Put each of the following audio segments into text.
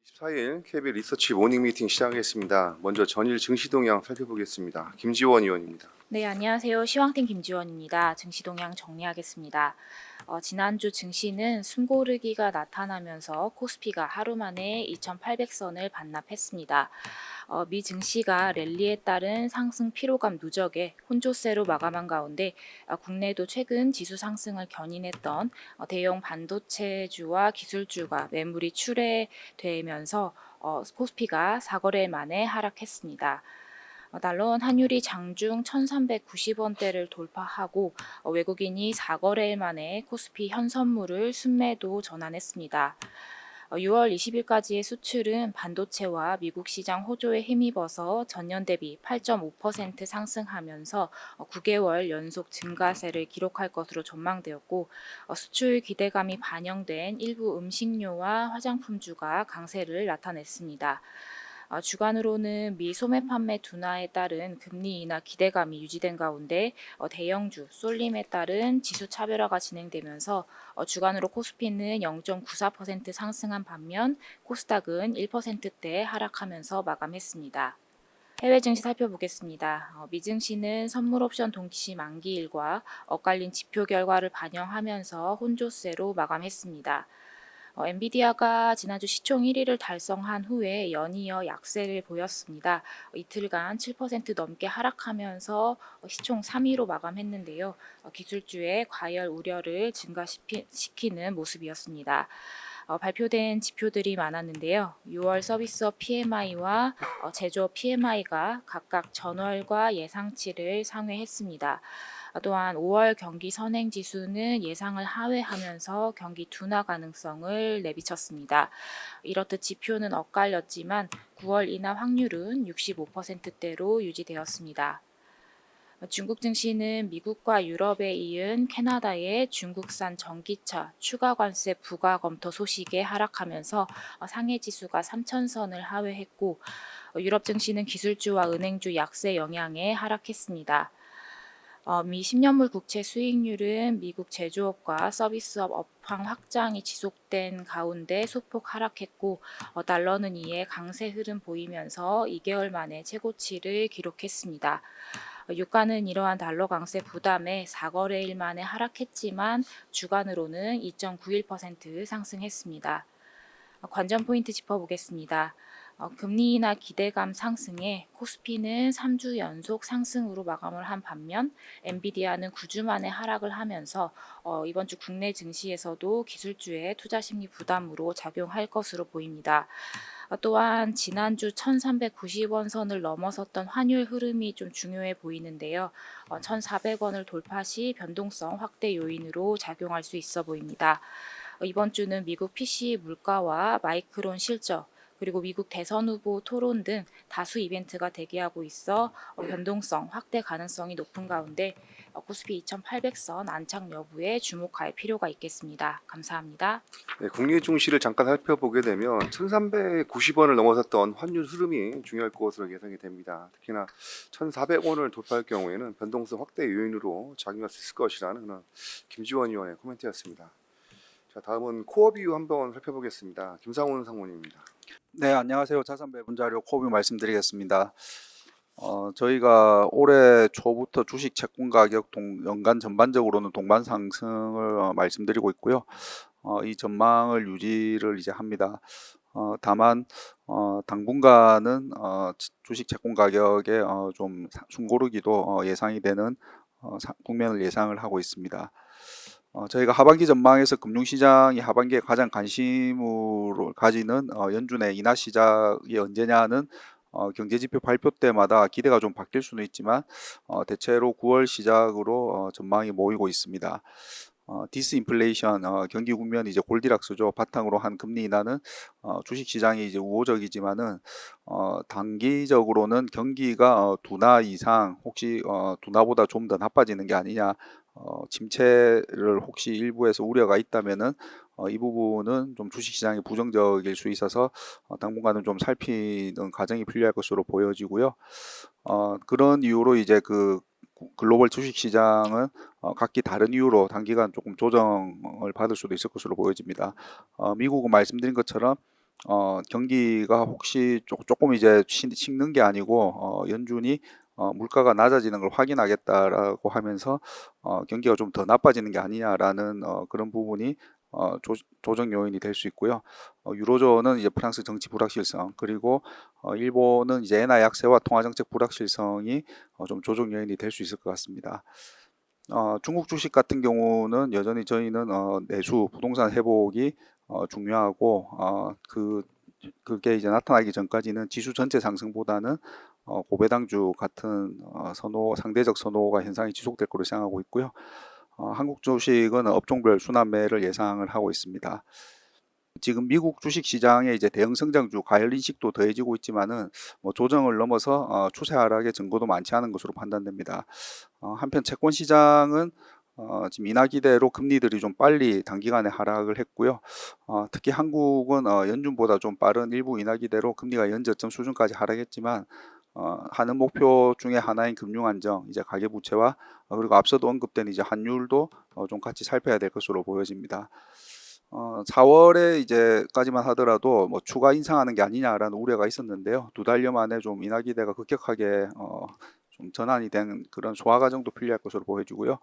24일 KB 리서치 모닝 미팅 시작하겠습니다. 먼저 전일 증시 동향 살펴보겠습니다. 김지원 의원입니다. 네, 안녕하세요. 시황팀 김지원입니다. 증시 동향 정리하겠습니다. 지난주 증시는 숨고르기가 나타나면서 코스피가 하루 만에 2,800선을 반납했습니다. 미 증시가 랠리에 따른 상승 피로감 누적에 혼조세로 마감한 가운데 국내도 최근 지수 상승을 견인했던 대형 반도체주와 기술주가 매물이 출회되면서 코스피가 4거래일 만에 하락했습니다. 달러원 환율이 장중 1,390원대를 돌파하고 외국인이 4거래일 만에 코스피 현선물을 순매도 전환했습니다. 6월 20일까지의 수출은 반도체와 미국 시장 호조에 힘입어서 전년 대비 8.5% 상승하면서 9개월 연속 증가세를 기록할 것으로 전망되었고, 수출 기대감이 반영된 일부 음식료와 화장품주가 강세를 나타냈습니다. 주간으로는 미 소매 판매 둔화에 따른 금리 인하 기대감이 유지된 가운데 대형주, 쏠림에 따른 지수 차별화가 진행되면서 주간으로 코스피는 0.94% 상승한 반면 코스닥은 1%대 하락하면서 마감했습니다. 해외 증시 살펴보겠습니다. 미 증시는 선물 옵션 동기시 만기일과 엇갈린 지표 결과를 반영하면서 혼조세로 마감했습니다. 엔비디아가 지난주 시총 1위를 달성한 후에 연이어 약세를 보였습니다. 이틀간 7% 넘게 하락하면서 시총 3위로 마감했는데요. 기술주의 과열 우려를 증가시키는 모습이었습니다. 발표된 지표들이 많았는데요. 6월 서비스업 PMI와 제조업 PMI가 각각 전월과 예상치를 상회했습니다. 또한 5월 경기 선행지수는 예상을 하회하면서 경기 둔화 가능성을 내비쳤습니다. 이렇듯 지표는 엇갈렸지만 9월 인하 확률은 65%대로 유지되었습니다. 중국 증시는 미국과 유럽에 이은 캐나다의 중국산 전기차 추가 관세 부과 검토 소식에 하락하면서 상해 지수가 3,000선을 하회했고, 유럽 증시는 기술주와 은행주 약세 영향에 하락했습니다. 미 10년물 국채 수익률은 미국 제조업과 서비스업 업황 확장이 지속된 가운데 소폭 하락했고, 달러는 이에 강세 흐름 보이면서 2개월 만에 최고치를 기록했습니다. 유가는 이러한 달러 강세 부담에 4거래일 만에 하락했지만 주간으로는 2.91% 상승했습니다. 관전 포인트 짚어보겠습니다. 금리 인하 기대감 상승에 코스피는 3주 연속 상승으로 마감을 한 반면 엔비디아는 9주 만에 하락을 하면서 이번 주 국내 증시에서도 기술주의 투자 심리 부담으로 작용할 것으로 보입니다. 또한 지난주 1,390원 선을 넘어섰던 환율 흐름이 좀 중요해 보이는데요. 1,400원을 돌파 시 변동성 확대 요인으로 작용할 수 있어 보입니다. 이번 주는 미국 PC 물가와 마이크론 실적, 그리고 미국 대선 후보 토론 등 다수 이벤트가 대기하고 있어 변동성 확대 가능성이 높은 가운데 코스피 2,800선 안착 여부에 주목할 필요가 있겠습니다. 감사합니다. 네, 국내 증시를 잠깐 살펴보게 되면 1,390원을 넘어섰던 환율 흐름이 중요할 것으로 예상이 됩니다. 특히나 1,400원을 돌파할 경우에는 변동성 확대 요인으로 작용할 수 있을 것이라는 그런 김지원 의원의 코멘트였습니다. 자, 다음은 코어 비유 한번 살펴보겠습니다. 김상훈 상무님입니다. 네, 안녕하세요. 자산 배분 자료 코비 말씀드리겠습니다. 저희가 올해 초부터 주식 채권 가격 연간 전반적으로는 동반 상승을 말씀드리고 있고요. 이 전망을 유지를 이제 합니다. 다만 당분간은 주식 채권 가격에 좀 숨고르기도 예상이 되는 국면을 예상을 하고 있습니다. 저희가 하반기 전망에서 금융시장이 하반기에 가장 관심으로 가지는 연준의 인하 시작이 언제냐는 경제지표 발표 때마다 기대가 좀 바뀔 수는 있지만 대체로 9월 시작으로 전망이 모이고 있습니다. 디스인플레이션 경기 국면이 이제 골디락스죠. 바탕으로 한 금리 인하는 주식시장이 이제 우호적이지만은 단기적으로는 경기가 둔화 이상 혹시 둔화보다 좀 더 나빠지는 게 아니냐, 침체를 혹시 일부에서 우려가 있다면은 이 부분은 좀 주식시장이 부정적일 수 있어서 당분간은 좀 살피는 과정이 필요할 것으로 보여지고요. 그런 이유로 이제 그 글로벌 주식시장은 각기 다른 이유로 단기간 조금 조정을 받을 수도 있을 것으로 보여집니다. 미국은 말씀드린 것처럼 경기가 혹시 조금 이제 식는 게 아니고 연준이 물가가 낮아지는 걸 확인하겠다라고 하면서 경기가 좀 더 나빠지는 게 아니냐라는 그런 부분이 조정 요인이 될 수 있고요. 유로존은 이제 프랑스 정치 불확실성, 그리고 일본은 이제 엔화 약세와 통화 정책 불확실성이 좀 조정 요인이 될 수 있을 것 같습니다. 중국 주식 같은 경우는 여전히 저희는 내수 부동산 회복이 중요하고 그게 이제 나타나기 전까지는 지수 전체 상승보다는 고배당주 같은 상대적 선호가 현상이 지속될 것으로 생각하고 있고요. 한국 주식은 업종별 순환매를 예상을 하고 있습니다. 지금 미국 주식 시장에 이제 대형 성장주 가열 인식도 더해지고 있지만은 조정을 넘어서 추세 하락의 증거도 많지 않은 것으로 판단됩니다. 한편 채권 시장은 지금 인하 기대로 금리들이 좀 빨리 단기간에 하락을 했고요. 특히 한국은 연준보다 좀 빠른 일부 인하 기대로 금리가 연저점 수준까지 하락했지만 하는 목표 중에 하나인 금융 안정, 이제 가계 부채와 그리고 앞서도 언급된 이제 환율도 좀 같이 살펴야 될 것으로 보여집니다. 4월에 이제까지만 하더라도 추가 인상하는 게 아니냐라는 우려가 있었는데요. 2달여 만에 좀 인하 기대가 급격하게 좀 전환이 된 그런 소화 과정도 필요할 것으로 보여지고요.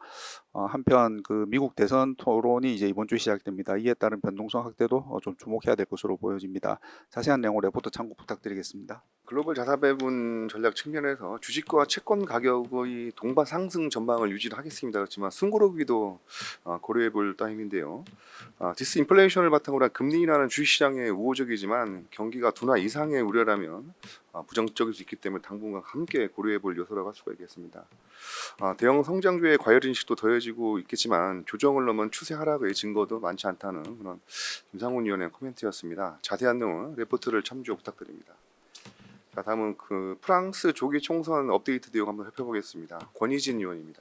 한편 그 미국 대선 토론이 이제 이번 주에 시작됩니다. 이에 따른 변동성 확대도 좀 주목해야 될 것으로 보여집니다. 자세한 내용을 레포트 참고 부탁드리겠습니다. 글로벌 자산 배분 전략 측면에서 주식과 채권 가격의 동반 상승 전망을 유지를 하겠습니다. 그렇지만 숨고르기도 고려해 볼 따임인데요. 디스인플레이션을 바탕으로 한 금리 인하는 주식시장에 우호적이지만 경기가 둔화 이상의 우려라면 부정적일 수 있기 때문에 당분간 함께 고려해 볼 요소라고 할 수가 있겠습니다. 대형 성장주의 과열 인식도 더해지고 있겠지만 조정을 넘은 추세 하락의 증거도 많지 않다는 그런 김상훈 위원의 코멘트였습니다. 자세한 내용은 레포트를 참조 부탁드립니다. 자, 다음은 그 프랑스 조기 총선 업데이트 내용 한번 살펴보겠습니다. 권희진 의원입니다.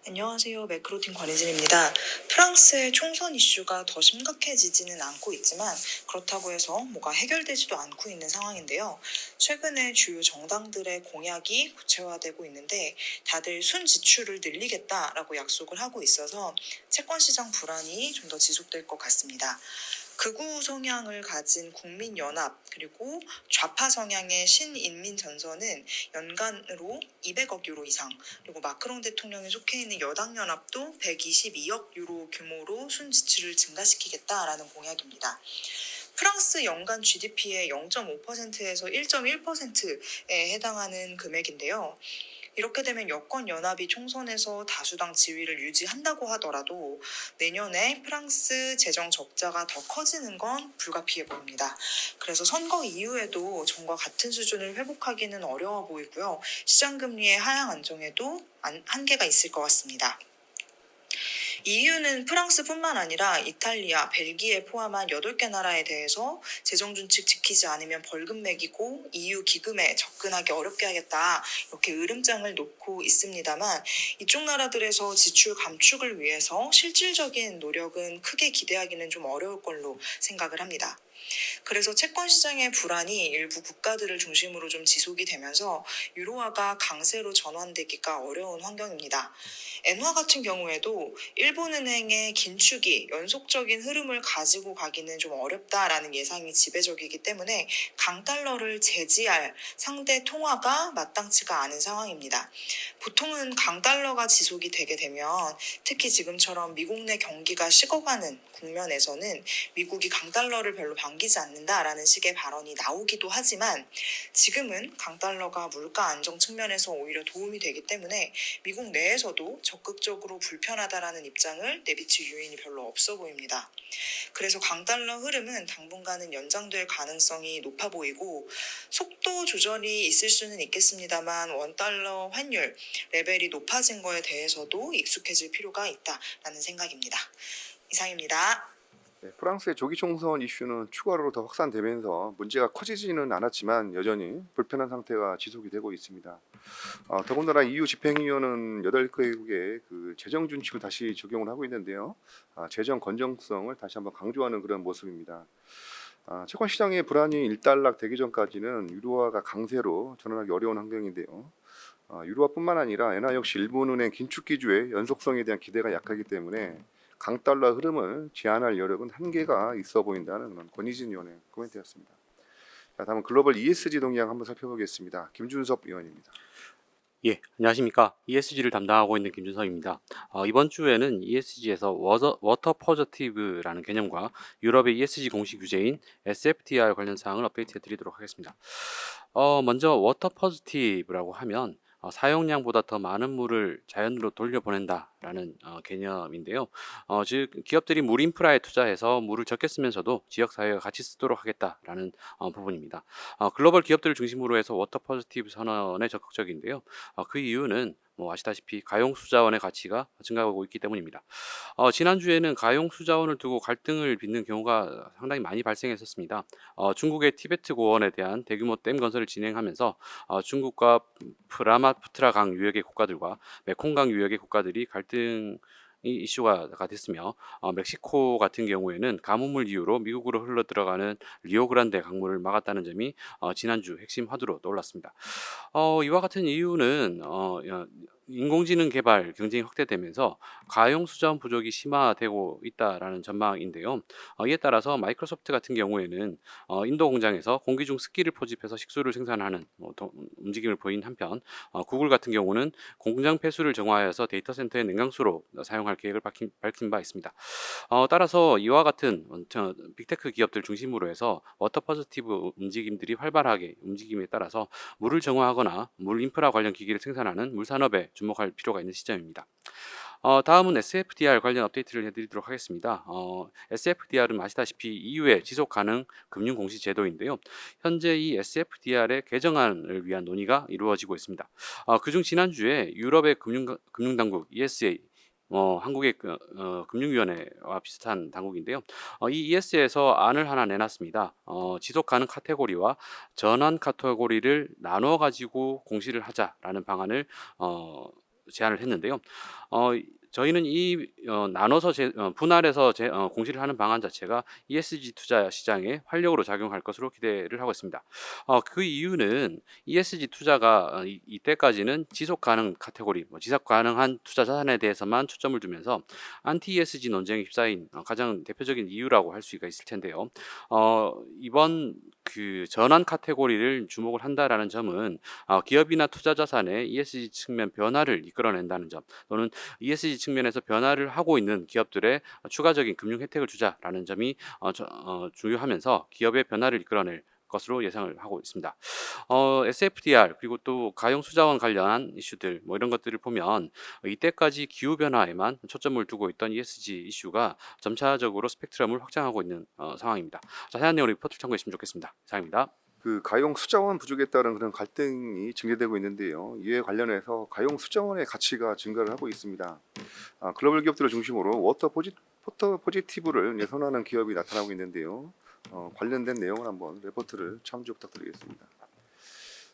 안녕하세요. 매크로팀 권희진입니다. 프랑스의 총선 이슈가 더 심각해지지는 않고 있지만 그렇다고 해서 뭐가 해결되지도 않고 있는 상황인데요. 최근에 주요 정당들의 공약이 구체화되고 있는데 다들 순지출을 늘리겠다라고 약속을 하고 있어서 채권시장 불안이 좀 더 지속될 것 같습니다. 극우 성향을 가진 국민연합 그리고 좌파 성향의 신인민전선은 연간으로 200억 유로 이상, 그리고 마크롱 대통령이 속해 있는 여당연합도 122억 유로 규모로 순지출을 증가시키겠다라는 공약입니다. 프랑스 연간 GDP의 0.5%에서 1.1%에 해당하는 금액인데요. 이렇게 되면 여권 연합이 총선에서 다수당 지위를 유지한다고 하더라도 내년에 프랑스 재정 적자가 더 커지는 건 불가피해 보입니다. 그래서 선거 이후에도 전과 같은 수준을 회복하기는 어려워 보이고요. 시장 금리의 하향 안정에도 한계가 있을 것 같습니다. EU는 프랑스뿐만 아니라 이탈리아, 벨기에 포함한 8개 나라에 대해서 재정준칙 지키지 않으면 벌금 매기고 EU 기금에 접근하기 어렵게 하겠다, 이렇게 으름장을 놓고 있습니다만 이쪽 나라들에서 지출 감축을 위해서 실질적인 노력은 크게 기대하기는 좀 어려울 걸로 생각을 합니다. 그래서 채권 시장의 불안이 일부 국가들을 중심으로 좀 지속이 되면서 유로화가 강세로 전환되기가 어려운 환경입니다. 엔화 같은 경우에도 일본은행의 긴축이 연속적인 흐름을 가지고 가기는 좀 어렵다라는 예상이 지배적이기 때문에 강달러를 제지할 상대 통화가 마땅치가 않은 상황입니다. 보통은 강달러가 지속이 되게 되면 특히 지금처럼 미국 내 경기가 식어가는 국면에서는 미국이 강달러를 별로 반기지 않는다라는 식의 발언이 나오기도 하지만 지금은 강달러가 물가 안정 측면에서 오히려 도움이 되기 때문에 미국 내에서도 적극적으로 불편하다라는 입장을 내비칠 요인이 별로 없어 보입니다. 그래서 강달러 흐름은 당분간은 연장될 가능성이 높아 보이고 속도 조절이 있을 수는 있겠습니다만 원달러 환율 레벨이 높아진 거에 대해서도 익숙해질 필요가 있다라는 생각입니다. 이상입니다. 네, 프랑스의 조기 총선 이슈는 추가로 더 확산되면서 문제가 커지지는 않았지만 여전히 불편한 상태가 지속이 되고 있습니다. 더군다나 EU 집행위원회는 8개국에 그 재정 준칙을 다시 적용을 하고 있는데요. 재정 건전성을 다시 한번 강조하는 그런 모습입니다. 채권 시장의 불안이 일단락 되기 전까지는 유로화가 강세로 전환하기 어려운 환경인데요. 유로화뿐만 아니라 엔화 역시 일본은행 긴축 기조의 연속성에 대한 기대가 약하기 때문에 강달러 흐름을 제한할 여력은 한계가 있어 보인다는 그런 권희진 의원의 코멘트였습니다. 자, 다음은 글로벌 ESG 동향 한번 살펴보겠습니다. 김준섭 의원입니다. 예, 안녕하십니까. ESG를 담당하고 있는 김준석입니다. 이번 주에는 ESG에서 워터 포저티브라는 개념과 유럽의 ESG 공식 규제인 SFDR 관련 사항을 업데이트해 드리도록 하겠습니다. 먼저 워터 포지티브라고 하면 사용량보다 더 많은 물을 자연으로 돌려보낸다라는 개념인데요. 즉 기업들이 물 인프라에 투자해서 물을 적게 쓰면서도 지역 사회가 같이 쓰도록 하겠다라는 부분입니다. 글로벌 기업들을 중심으로 해서 워터 포지티브 선언에 적극적인데요. 그 이유는 뭐 아시다시피 가용수자원의 가치가 증가하고 있기 때문입니다. 지난주에는 가용수자원을 두고 갈등을 빚는 경우가 상당히 많이 발생했었습니다. 중국의 티베트 고원에 대한 대규모 댐 건설을 진행하면서 중국과 브라마푸트라 강 유역의 국가들과 메콩강 유역의 국가들이 갈등 이슈가 됐으며 멕시코 같은 경우에는 가뭄을 이유로 미국으로 흘러 들어가는 리오그란데 강물을 막았다는 점이 지난주 핵심 화두로 떠올랐습니다. 이와 같은 이유는 인공지능 개발 경쟁이 확대되면서 가용 수자원 부족이 심화되고 있다라는 전망인데요. 이에 따라서 마이크로소프트 같은 경우에는 인도 공장에서 공기 중 습기를 포집해서 식수를 생산하는 움직임을 보인 한편 구글 같은 경우는 공장 폐수를 정화해서 데이터 센터의 냉각수로 사용할 계획을 밝힌 바 있습니다. 따라서 이와 같은 빅테크 기업들 중심으로 해서 워터 포지티브 움직임들이 활발하게 움직임에 따라서 물을 정화하거나 물 인프라 관련 기기를 생산하는 물 산업에 주목할 필요가 있는 시점입니다. 다음은 SFDR 관련 업데이트를 해드리도록 하겠습니다. SFDR은 아시다시피 EU의 지속 가능 금융 공시 제도인데요. 현재 이 SFDR의 개정안을 위한 논의가 이루어지고 있습니다. 그중 지난주에 유럽의 금융당국 ESA 한국의 금융위원회와 비슷한 당국인데요. 이 ES에서 안을 하나 내놨습니다. 지속 가능 카테고리와 전환 카테고리를 나눠 가지고 공시를 하자라는 방안을 제안을 했는데요. 저희는 이 나눠서 분할해서 공시를 하는 방안 자체가 ESG 투자 시장에 활력으로 작용할 것으로 기대를 하고 있습니다. 그 이유는 ESG 투자가 이때까지는 지속 가능 카테고리, 지속 가능한 투자 자산에 대해서만 초점을 두면서 안티 ESG 논쟁에 휩싸인 가장 대표적인 이유라고 할 수가 있을 텐데요. 이번 그 전환 카테고리를 주목을 한다라는 점은 기업이나 투자 자산의 ESG 측면 변화를 이끌어낸다는 점, 또는 ESG 측면에서 변화를 하고 있는 기업들의 추가적인 금융 혜택을 주자라는 점이 중요하면서 기업의 변화를 이끌어낼 것으로 예상을 하고 있습니다. SFDR 그리고 또 가용 수자원 관련한 이슈들 이런 것들을 보면 이때까지 기후 변화에만 초점을 두고 있던 ESG 이슈가 점차적으로 스펙트럼을 확장하고 있는 상황입니다. 자세한 내용 리포트를 참고해 주시면 좋겠습니다. 이상입니다. 그 가용 수자원 부족에 따른 그런 갈등이 증대되고 있는데요. 이에 관련해서 가용 수자원의 가치가 증가를 하고 있습니다. 글로벌 기업들을 중심으로 워터 포지티브를 선호하는 기업이 나타나고 있는데요. 관련된 내용을 한번 레포트를 참조 부탁드리겠습니다.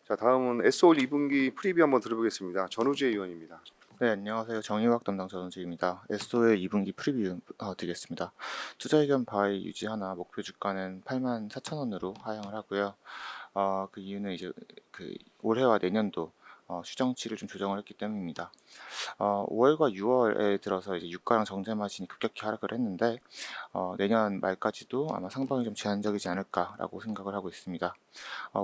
자, 다음은 SOL 2분기 프리뷰 한번 들어보겠습니다. 전우재 의원입니다. 네, 안녕하세요. 정의학 담당 전원주입니다. SOL 2분기 프리뷰 드리겠습니다. 투자 의견 바이 유지하나 목표 주가는 84,000원으로 하향을 하고요. 그 이유는 이제 그 올해와 내년도 추정치를 좀 조정을 했기 때문입니다. 5월과 6월에 들어서 이제 유가랑 정제 마진이 급격히 하락을 했는데 내년 말까지도 아마 상방이 좀 제한적이지 않을까라고 생각을 하고 있습니다.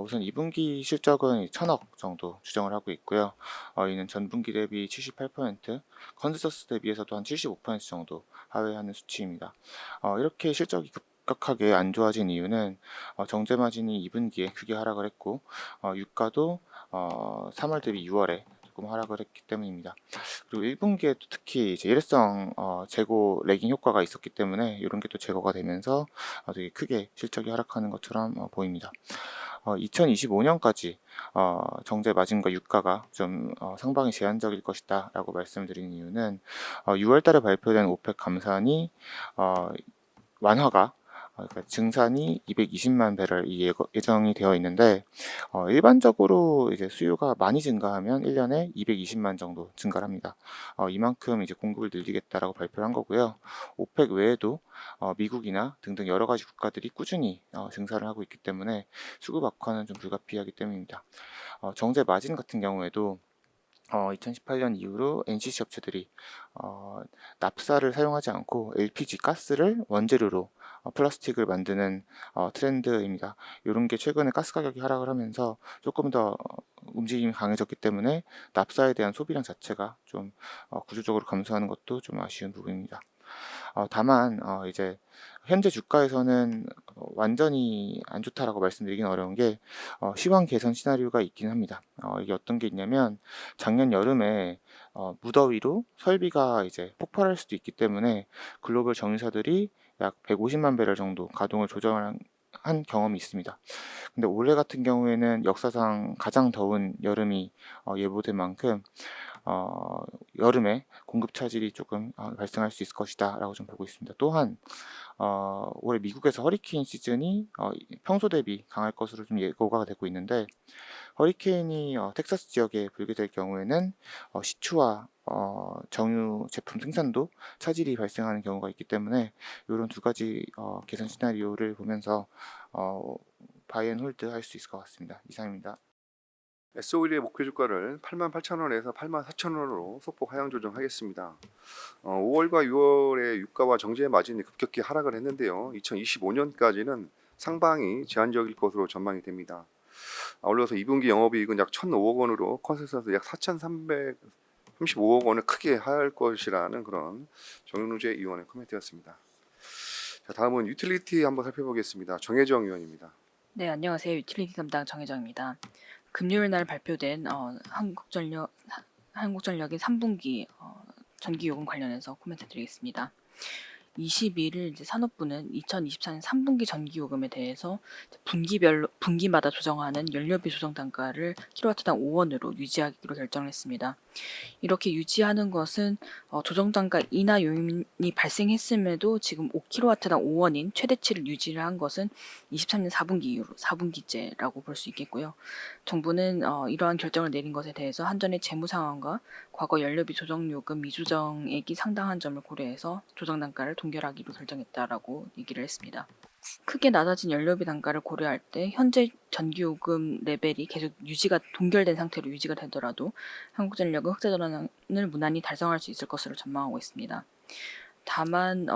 우선 2분기 실적은 1,000억 정도 추정을 하고 있고요. 이는 전분기 대비 78%, 컨센서스 대비해서도 한 75% 정도 하회하는 수치입니다. 이렇게 실적이 급격하게 안 좋아진 이유는 정제 마진이 2분기에 크게 하락을 했고 유가도 3월 대비 6월에 조금 하락을 했기 때문입니다. 그리고 1분기에 또 특히 이제 일회성 재고 레깅 효과가 있었기 때문에 이런 게 또 제거가 되면서 되게 크게 실적이 하락하는 것처럼 보입니다. 2025년까지 정제 마진과 유가가 좀 상방이 제한적일 것이다 라고 말씀드린 이유는 6월달에 발표된 오펙 감산이 완화가 그러니까 증산이 220만 배럴이 예정이 되어 있는데 일반적으로 이제 수요가 많이 증가하면 1년에 220만 정도 증가를 합니다. 이만큼 이제 공급을 늘리겠다라고 발표를 한 거고요. 오펙 외에도 미국이나 등등 여러 가지 국가들이 꾸준히 증산을 하고 있기 때문에 수급 악화는 좀 불가피하기 때문입니다. 정제 마진 같은 경우에도 2018년 이후로 NCC 업체들이 납사를 사용하지 않고 LPG 가스를 원재료로 플라스틱을 만드는 트렌드입니다. 이런 게 최근에 가스 가격이 하락을 하면서 조금 더 움직임이 강해졌기 때문에 납사에 대한 소비량 자체가 좀 구조적으로 감소하는 것도 좀 아쉬운 부분입니다. 다만 이제 현재 주가에서는 완전히 안 좋다라고 말씀드리긴 어려운 게 시황 개선 시나리오가 있긴 합니다. 이게 어떤 게 있냐면 작년 여름에 무더위로 설비가 이제 폭발할 수도 있기 때문에 글로벌 정유사들이 약 150만 배럴 정도 가동을 조정한 경험이 있습니다. 근데 올해 같은 경우에는 역사상 가장 더운 여름이 예보된 만큼 여름에 공급 차질이 조금 발생할 수 있을 것이다 라고 좀 보고 있습니다. 또한 올해 미국에서 허리케인 시즌이 평소 대비 강할 것으로 좀 예고가 되고 있는데, 허리케인이 텍사스 지역에 불게 될 경우에는 시추와 정유 제품 생산도 차질이 발생하는 경우가 있기 때문에 이런 두 가지 개선 시나리오를 보면서 바이앤홀드 할 수 있을 것 같습니다. 이상입니다. S-오일의 목표 주가를 88,000원에서 84,000원으로 소폭 하향 조정하겠습니다. 5월과 6월에 유가와 정제 마진이 급격히 하락을 했는데요. 2025년까지는 상방이 제한적일 것으로 전망이 됩니다. 아울러서 2분기 영업이익은 약 1,005억 원으로 컨센서스 약 4,335억 원을 크게 하할 것이라는 그런 정윤우재 의원의 코멘트였습니다. 자, 다음은 유틸리티 한번 살펴보겠습니다. 정혜정 의원입니다. 네, 안녕하세요. 유틸리티 담당 정혜정입니다. 금요일 날 발표된 한국전력의 3분기 전기요금 관련해서 코멘트 드리겠습니다. 22일 이제 산업부는 2024년 3분기 전기요금에 대해서 분기마다 조정하는 연료비 조정 단가를 킬로와트당 5원으로 유지하기로 결정했습니다. 이렇게 유지하는 것은 조정 단가 인하 요인이 발생했음에도 지금 5kW당 5원인 최대치를 유지를 한 것은 23년 4분기 이후로 4분기째라고 볼 수 있겠고요. 정부는 이러한 결정을 내린 것에 대해서 한전의 재무 상황과 과거 연료비 조정 요금 미조정액이 상당한 점을 고려해서 조정 단가를 동결하기로 결정했다라고 얘기를 했습니다. 크게 낮아진 연료비 단가를 고려할 때 현재 전기요금 레벨이 계속 동결된 상태로 유지가 되더라도 한국전력은 흑자 전환을 무난히 달성할 수 있을 것으로 전망하고 있습니다. 다만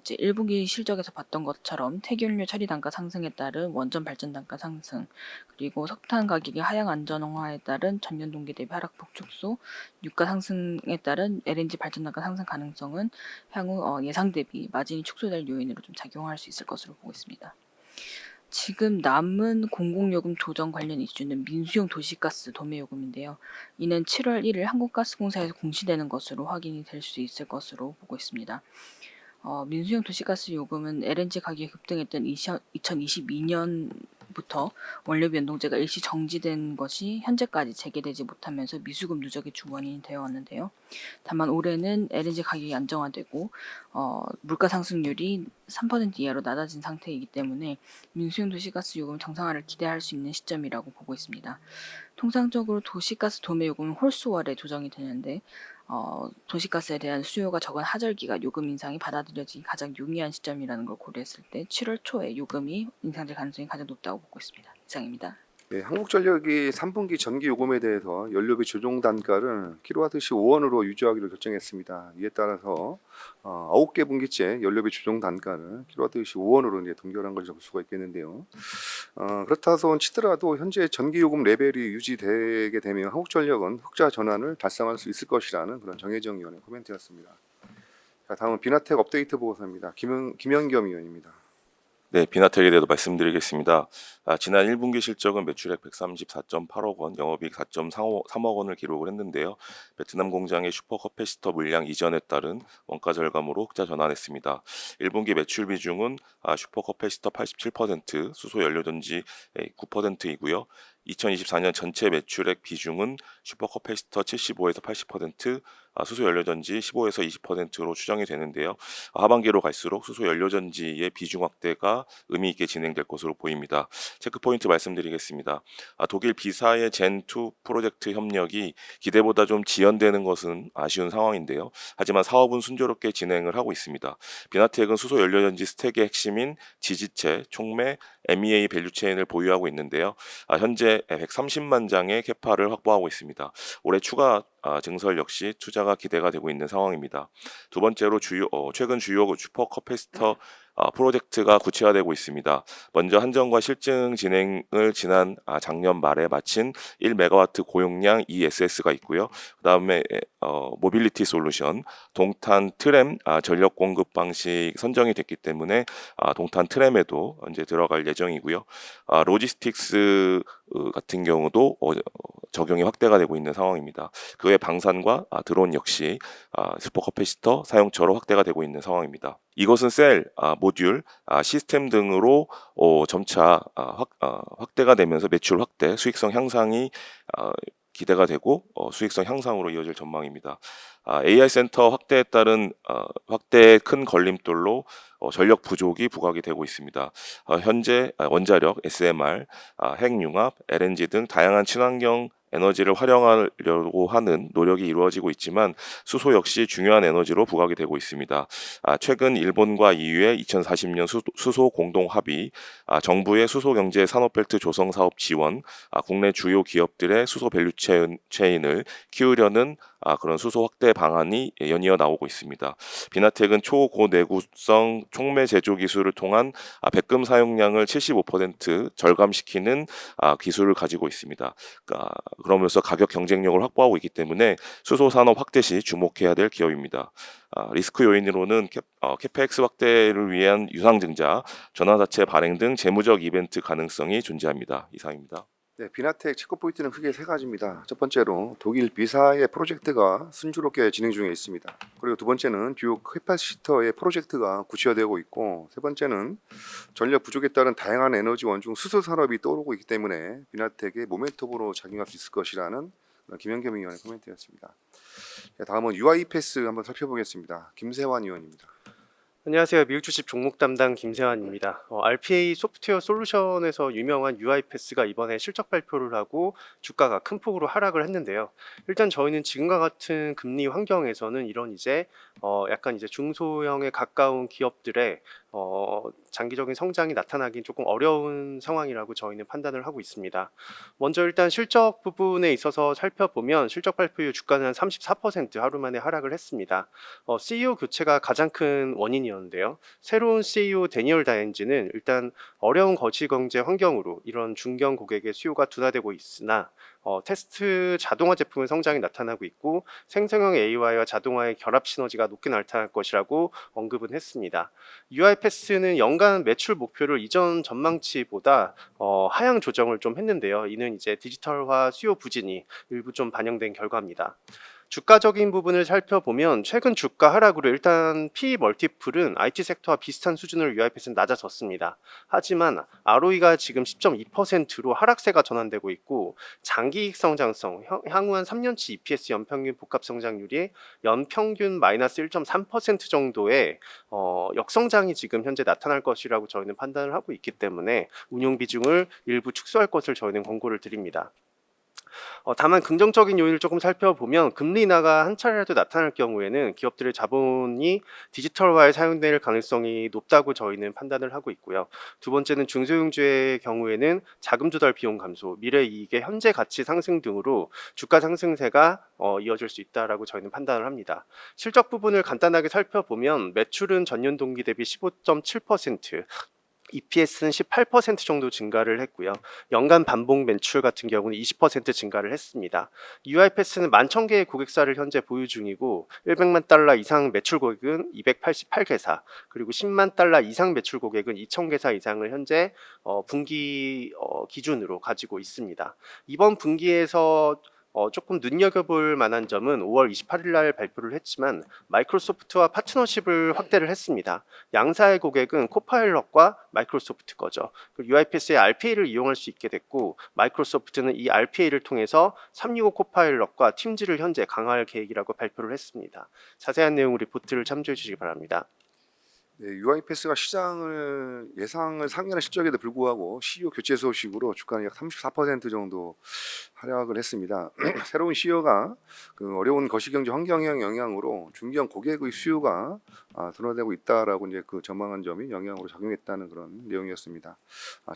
이제 1분기 실적에서 봤던 것처럼 태기연료 처리 단가 상승에 따른 원전 발전 단가 상승, 그리고 석탄 가격의 하향 안전화에 따른 전년 동기 대비 하락폭 축소, 유가 상승에 따른 LNG 발전 단가 상승 가능성은 향후 예상 대비 마진이 축소될 요인으로 좀 작용할 수 있을 것으로 보고 있습니다. 지금 남은 공공요금 조정 관련 이슈는 민수용 도시가스 도매요금인데요. 이는 7월 1일 한국가스공사에서 공시되는 것으로 확인이 될 수 있을 것으로 보고 있습니다. 민수용 도시가스 요금은 LNG 가격이 급등했던 2022년부터 원료비 연동제가 일시 정지된 것이 현재까지 재개되지 못하면서 미수급 누적의 주원인이 되어 왔는데요. 다만 올해는 LNG 가격이 안정화되고 물가 상승률이 3% 이하로 낮아진 상태이기 때문에 민수용 도시가스 요금 정상화를 기대할 수 있는 시점이라고 보고 있습니다. 통상적으로 도시가스 도매요금은 홀수월에 조정이 되는데 도시가스에 대한 수요가 적은 하절기가 요금 인상이 받아들여지기 가장 용이한 시점이라는 걸 고려했을 때 7월 초에 요금이 인상될 가능성이 가장 높다고 보고 있습니다. 이상입니다. 네, 한국전력이 3분기 전기 요금에 대해서 연료비 조정 단가를 킬로와트시 5원으로 유지하기로 결정했습니다. 이에 따라서 9개 분기째 연료비 조정 단가를 킬로와트시 5원으로 이제 동결한 것을 볼 수가 있겠는데요. 그렇다손 치더라도 현재 전기 요금 레벨이 유지되게 되면 한국전력은 흑자 전환을 달성할 수 있을 것이라는 그런 정혜정 의원의 코멘트였습니다. 자, 다음은 비나텍 업데이트 보고서입니다. 김현겸 의원입니다. 네, 비나텍에 대해서 말씀드리겠습니다. 지난 1분기 실적은 매출액 134.8억 원, 영업이익 4.3억 원을 기록을 했는데요. 베트남 공장의 슈퍼커패시터 물량 이전에 따른 원가 절감으로 흑자 전환했습니다. 1분기 매출 비중은 슈퍼커패시터 87%, 수소 연료전지 9%이고요. 2024년 전체 매출액 비중은 슈퍼커패시터 75에서 80%, 수소 연료전지 15에서 20%로 추정이 되는데요. 하반기로 갈수록 수소 연료전지의 비중 확대가 의미 있게 진행될 것으로 보입니다. 체크포인트 말씀드리겠습니다. 독일 비사의 젠2 프로젝트 협력이 기대보다 좀 지연되는 것은 아쉬운 상황인데요. 하지만 사업은 순조롭게 진행을 하고 있습니다. 비나텍은 수소 연료전지 스택의 핵심인 지지체, 촉매, MEA 밸류체인을 보유하고 있는데요. 현재 현재 130만 장의 캐파를 확보하고 있습니다. 올해 추가 증설 역시 투자가 기대가 되고 있는 상황입니다. 두 번째로 최근 주요 슈퍼 커패시터 프로젝트가 구체화되고 있습니다. 먼저 한전과 실증 진행을 작년 말에 마친 1메가와트 고용량 ESS가 있고요. 그다음에 모빌리티 솔루션, 동탄 트램 전력 공급 방식 선정이 됐기 때문에 동탄 트램에도 이제 들어갈 예정이고요. 로지스틱스 같은 경우도 적용이 확대가 되고 있는 상황입니다. 그 외 방산과 드론 역시 슈퍼커패시터 사용처로 확대가 되고 있는 상황입니다. 이것은 셀, 모듈, 시스템 등으로 점차 확대가 되면서 매출 확대, 수익성 향상이 기대가 되고 수익성 향상으로 이어질 전망입니다. AI 센터 확대에 따른 확대의 큰 걸림돌로 전력 부족이 부각이 되고 있습니다. 현재 원자력, SMR, 핵융합, LNG 등 다양한 친환경 에너지를 활용하려고 하는 노력이 이루어지고 있지만 수소 역시 중요한 에너지로 부각이 되고 있습니다. 최근 일본과 EU의 2040년 수소 공동 합의, 정부의 수소 경제 산업벨트 조성 사업 지원, 국내 주요 기업들의 수소 밸류 체인을 키우려는 그런 수소 확대 방안이 연이어 나오고 있습니다. 비나텍은 초고내구성 촉매 제조 기술을 통한 백금 사용량을 75% 절감시키는 기술을 가지고 있습니다. 그러면서 가격 경쟁력을 확보하고 있기 때문에 수소 산업 확대 시 주목해야 될 기업입니다. 리스크 요인으로는 캐펙스 확대를 위한 유상증자, 전환사채 발행 등 재무적 이벤트 가능성이 존재합니다. 이상입니다. 네, 비나텍 체크 포인트는 크게 세 가지입니다. 첫 번째로 독일 비사의 프로젝트가 순조롭게 진행 중에 있습니다. 그리고 두 번째는 듀오 캐파시터의 프로젝트가 구체화되고 있고, 세 번째는 전력 부족에 따른 다양한 에너지 원중 수소 산업이 떠오르고 있기 때문에 비나텍의 모멘텀으로 작용할 수 있을 것이라는 김현겸 의원의 코멘트였습니다. 네, 다음은 UI 패스 한번 살펴보겠습니다. 김세환 의원입니다. 안녕하세요. 미국 주식 종목 담당 김세환입니다. RPA 소프트웨어 솔루션에서 유명한 UiPath가 이번에 실적 발표를 하고 주가가 큰 폭으로 하락을 했는데요. 일단 저희는 지금과 같은 금리 환경에서는 이런 약간 중소형에 가까운 기업들의 장기적인 성장이 나타나긴 조금 어려운 상황이라고 저희는 판단을 하고 있습니다. 먼저 일단 실적 부분에 있어서 살펴보면 실적 발표 이후 주가는 한 34% 하루 만에 하락을 했습니다. CEO 교체가 가장 큰 원인이었는데요. 새로운 CEO 데니얼 다엔지는 일단 어려운 거시경제 환경으로 이런 중견 고객의 수요가 둔화되고 있으나 테스트 자동화 제품의 성장이 나타나고 있고 생성형 AI와 자동화의 결합 시너지가 높게 나타날 것이라고 언급은 했습니다. UiPath는 연간 매출 목표를 이전 전망치보다 하향 조정을 좀 했는데요. 이는 디지털화 수요 부진이 일부 좀 반영된 결과입니다. 주가적인 부분을 살펴보면 최근 주가 하락으로 일단 P 멀티플은 IT 섹터와 비슷한 수준으로 UiPath는 낮아졌습니다. 하지만 ROE가 지금 10.2%로 하락세가 전환되고 있고 장기이익 성장성, 향후 한 3년치 EPS 연평균 복합 성장률이 연평균 마이너스 1.3% 정도의 역성장이 지금 현재 나타날 것이라고 저희는 판단을 하고 있기 때문에 운용 비중을 일부 축소할 것을 저희는 권고를 드립니다. 다만 긍정적인 요인을 조금 살펴보면 금리 인하가 한 차례라도 나타날 경우에는 기업들의 자본이 디지털화에 사용될 가능성이 높다고 저희는 판단을 하고 있고요. 두 번째는 중소형주의 경우에는 자금 조달 비용 감소, 미래 이익의 현재 가치 상승 등으로 주가 상승세가 이어질 수 있다라고 저희는 판단을 합니다. 실적 부분을 간단하게 살펴보면 매출은 전년 동기 대비 15.7%, EPS는 18% 정도 증가를 했고요. 연간 반복 매출 같은 경우는 20% 증가를 했습니다. UiPath는 11,000개의 고객사를 현재 보유 중이고 100만 달러 이상 매출 고객은 288개사, 그리고 10만 달러 이상 매출 고객은 2,000개사 이상을 현재 분기 기준으로 가지고 있습니다. 이번 분기에서 조금 눈여겨볼 만한 점은 5월 28일 날 발표를 했지만 마이크로소프트와 파트너십을 확대를 했습니다. 양사의 고객은 코파일럿과 마이크로소프트 거죠. UiPath의 RPA를 이용할 수 있게 됐고 마이크로소프트는 이 RPA를 통해서 365 코파일럿과 팀즈를 현재 강화할 계획이라고 발표를 했습니다. 자세한 내용 리포트를 참조해 주시기 바랍니다. 네, UiPath가 예상을 상회하는 실적에도 불구하고 CEO 교체 소식으로 주가는 약 34% 정도 하락을 했습니다. 새로운 CEO가 어려운 거시경제 환경형 영향으로 중견 고객의 수요가 둔화되고 있다라고 전망한 점이 영향으로 작용했다는 그런 내용이었습니다.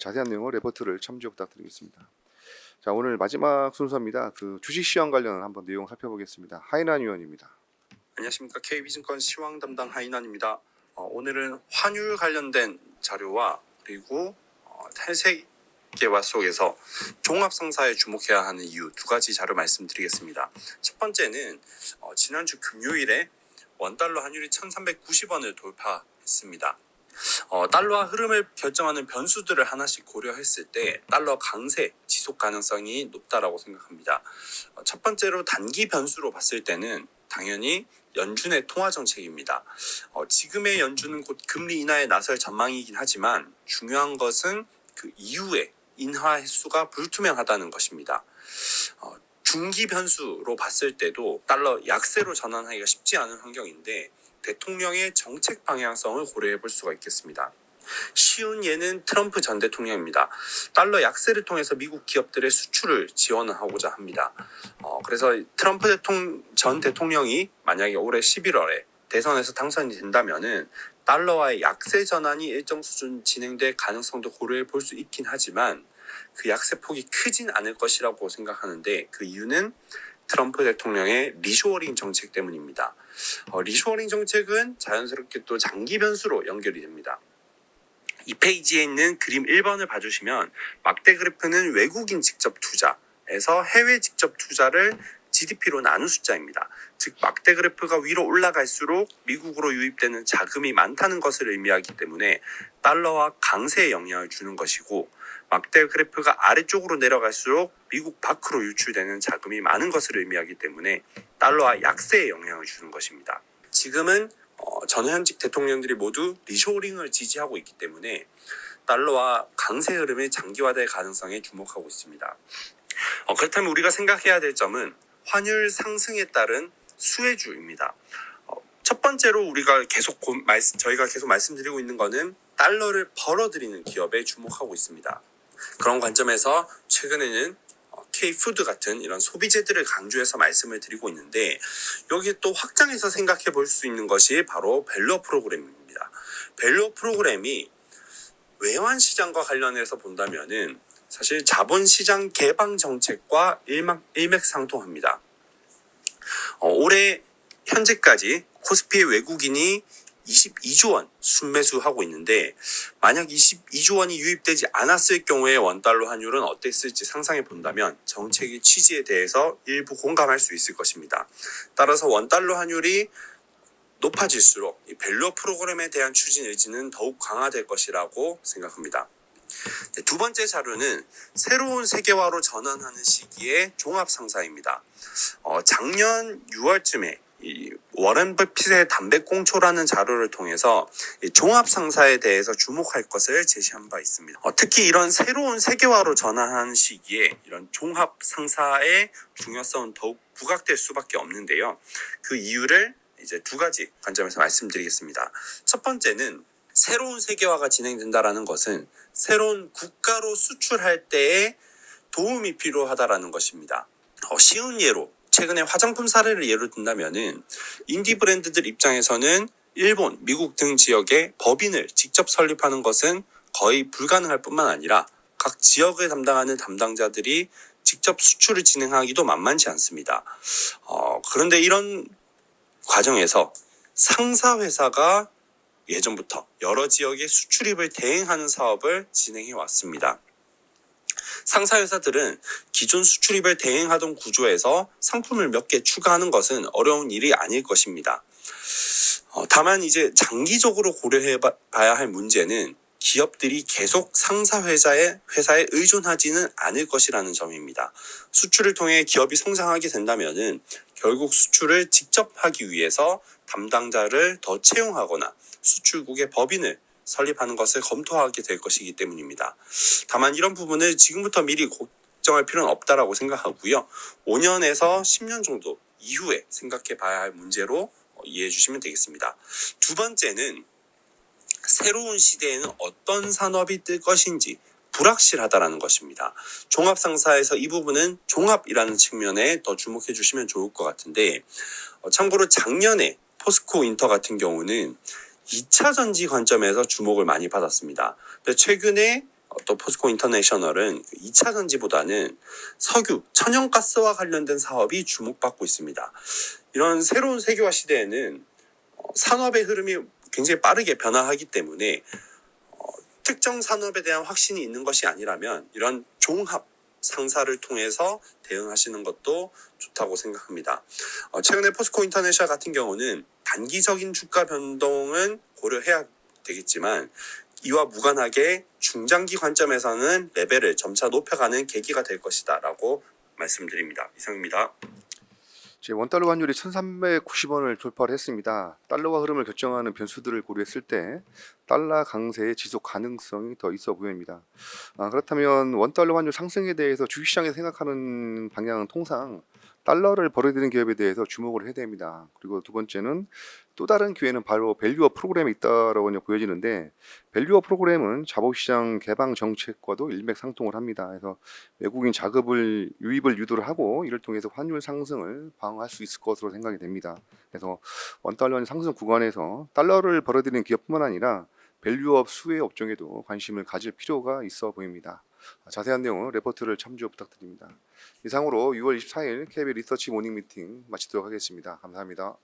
자세한 내용은 레포트를 참조 부탁드리겠습니다. 자, 오늘 마지막 순서입니다. 그 주식 시황 관련 한번 내용 살펴보겠습니다. 하인한 위원입니다. 안녕하십니까. KB증권 시황 담당 하인환입니다. 오늘은 환율 관련된 자료와 그리고 탈세계화 속에서 종합상사에 주목해야 하는 이유 두 가지 자료 말씀드리겠습니다. 첫 번째는 지난주 금요일에 원달러 환율이 1390원을 돌파했습니다. 달러와 흐름을 결정하는 변수들을 하나씩 고려했을 때 달러 강세 지속 가능성이 높다라고 생각합니다. 첫 번째로 단기 변수로 봤을 때는 당연히 연준의 통화 정책입니다. 지금의 연준은 곧 금리 인하에 나설 전망이긴 하지만 중요한 것은 그 이후에 인하 횟수가 불투명하다는 것입니다. 중기 변수로 봤을 때도 달러 약세로 전환하기가 쉽지 않은 환경인데 대통령의 정책 방향성을 고려해 볼 수가 있겠습니다. 쉬운 예는 트럼프 전 대통령입니다. 달러 약세를 통해서 미국 기업들의 수출을 지원하고자 합니다. 그래서 트럼프 전 대통령이 만약에 올해 11월에 대선에서 당선이 된다면은 달러와의 약세 전환이 일정 수준 진행될 가능성도 고려해 볼 수 있긴 하지만 그 약세 폭이 크진 않을 것이라고 생각하는데 그 이유는 트럼프 대통령의 리쇼어링 정책 때문입니다. 리쇼어링 정책은 자연스럽게 또 장기 변수로 연결이 됩니다. 이 페이지에 있는 그림 1번을 봐주시면 막대 그래프는 외국인 직접 투자에서 해외 직접 투자를 GDP로 나눈 숫자입니다. 즉 막대 그래프가 위로 올라갈수록 미국으로 유입되는 자금이 많다는 것을 의미하기 때문에 달러와 강세에 영향을 주는 것이고 막대 그래프가 아래쪽으로 내려갈수록 미국 밖으로 유출되는 자금이 많은 것을 의미하기 때문에 달러와 약세에 영향을 주는 것입니다. 지금은 전현직 대통령들이 모두 리쇼링을 지지하고 있기 때문에 달러와 강세 흐름이 장기화될 가능성에 주목하고 있습니다. 그렇다면 우리가 생각해야 될 점은 환율 상승에 따른 수혜주입니다. 첫 번째로 저희가 계속 말씀드리고 있는 것은 달러를 벌어들이는 기업에 주목하고 있습니다. 그런 관점에서 최근에는 K푸드 같은 이런 소비재들을 강조해서 말씀을 드리고 있는데 여기에 또 확장해서 생각해 볼 수 있는 것이 바로 밸류업 프로그램입니다. 밸류업 프로그램이 외환시장과 관련해서 본다면은 사실 자본시장 개방 정책과 일맥상통합니다. 올해 현재까지 코스피의 외국인이 22조 원 순매수하고 있는데 만약 22조 원이 유입되지 않았을 경우에 원달러 환율은 어땠을지 상상해 본다면 정책의 취지에 대해서 일부 공감할 수 있을 것입니다. 따라서 원달러 환율이 높아질수록 이 밸류업 프로그램에 대한 추진 의지는 더욱 강화될 것이라고 생각합니다. 두 번째 자료는 새로운 세계화로 전환하는 시기의 종합상사입니다. 작년 6월쯤에 이 워렌 버핏의 담배꽁초라는 자료를 통해서 이 종합상사에 대해서 주목할 것을 제시한 바 있습니다. 특히 이런 새로운 세계화로 전환하는 시기에 이런 종합상사의 중요성은 더욱 부각될 수밖에 없는데요. 그 이유를 이제 두 가지 관점에서 말씀드리겠습니다. 첫 번째는 새로운 세계화가 진행된다라는 것은 새로운 국가로 수출할 때에 도움이 필요하다라는 것입니다. 쉬운 예로 최근에 화장품 사례를 예로 든다면은 인디 브랜드들 입장에서는 일본, 미국 등 지역에 법인을 직접 설립하는 것은 거의 불가능할 뿐만 아니라 각 지역을 담당하는 담당자들이 직접 수출을 진행하기도 만만치 않습니다. 그런데 이런 과정에서 상사 회사가 예전부터 여러 지역의 수출입을 대행하는 사업을 진행해 왔습니다. 상사 회사들은 기존 수출입을 대행하던 구조에서 상품을 몇 개 추가하는 것은 어려운 일이 아닐 것입니다. 다만 이제 장기적으로 고려해 봐야 할 문제는 기업들이 계속 상사 회사에 의존하지는 않을 것이라는 점입니다. 수출을 통해 기업이 성장하게 된다면은 결국 수출을 직접 하기 위해서 담당자를 더 채용하거나 수출국의 법인을 설립하는 것을 검토하게 될 것이기 때문입니다. 다만 이런 부분을 지금부터 미리 걱정할 필요는 없다라고 생각하고요. 5년에서 10년 정도 이후에 생각해 봐야 할 문제로 이해해 주시면 되겠습니다. 두 번째는 새로운 시대에는 어떤 산업이 뜰 것인지 불확실하다라는 것입니다. 종합상사에서 이 부분은 종합이라는 측면에 더 주목해 주시면 좋을 것 같은데 참고로 작년에 포스코 인터 같은 경우는 2차 전지 관점에서 주목을 많이 받았습니다. 최근에 또 포스코 인터내셔널은 2차 전지보다는 석유, 천연가스와 관련된 사업이 주목받고 있습니다. 이런 새로운 세계화 시대에는 산업의 흐름이 굉장히 빠르게 변화하기 때문에 특정 산업에 대한 확신이 있는 것이 아니라면 이런 종합 상사를 통해서 대응하시는 것도 좋다고 생각합니다. 최근에 포스코 인터내셔널 같은 경우는 단기적인 주가 변동은 고려해야 되겠지만 이와 무관하게 중장기 관점에서는 레벨을 점차 높여가는 계기가 될 것이다 라고 말씀드립니다. 이상입니다. 원달러 환율이 1390원을 돌파를 했습니다. 달러와 흐름을 결정하는 변수들을 고려했을 때 달러 강세의 지속 가능성이 더 있어 보입니다. 그렇다면 원달러 환율 상승에 대해서 주식시장에서 생각하는 방향은 통상 달러를 벌어들이는 기업에 대해서 주목을 해야 됩니다. 그리고 두 번째는 또 다른 기회는 바로 밸류업 프로그램이 있다라고 보여지는데, 밸류업 프로그램은 자본시장 개방 정책과도 일맥상통을 합니다. 그래서 외국인 자금을 유입을 유도를 하고 이를 통해서 환율 상승을 방어할 수 있을 것으로 생각이 됩니다. 그래서 원달러 상승 구간에서 달러를 벌어들이는 기업뿐만 아니라 밸류업 수혜 업종에도 관심을 가질 필요가 있어 보입니다. 자세한 내용은 레포트를 참조 부탁드립니다. 이상으로 6월 24일 KB 리서치 모닝 미팅 마치도록 하겠습니다. 감사합니다.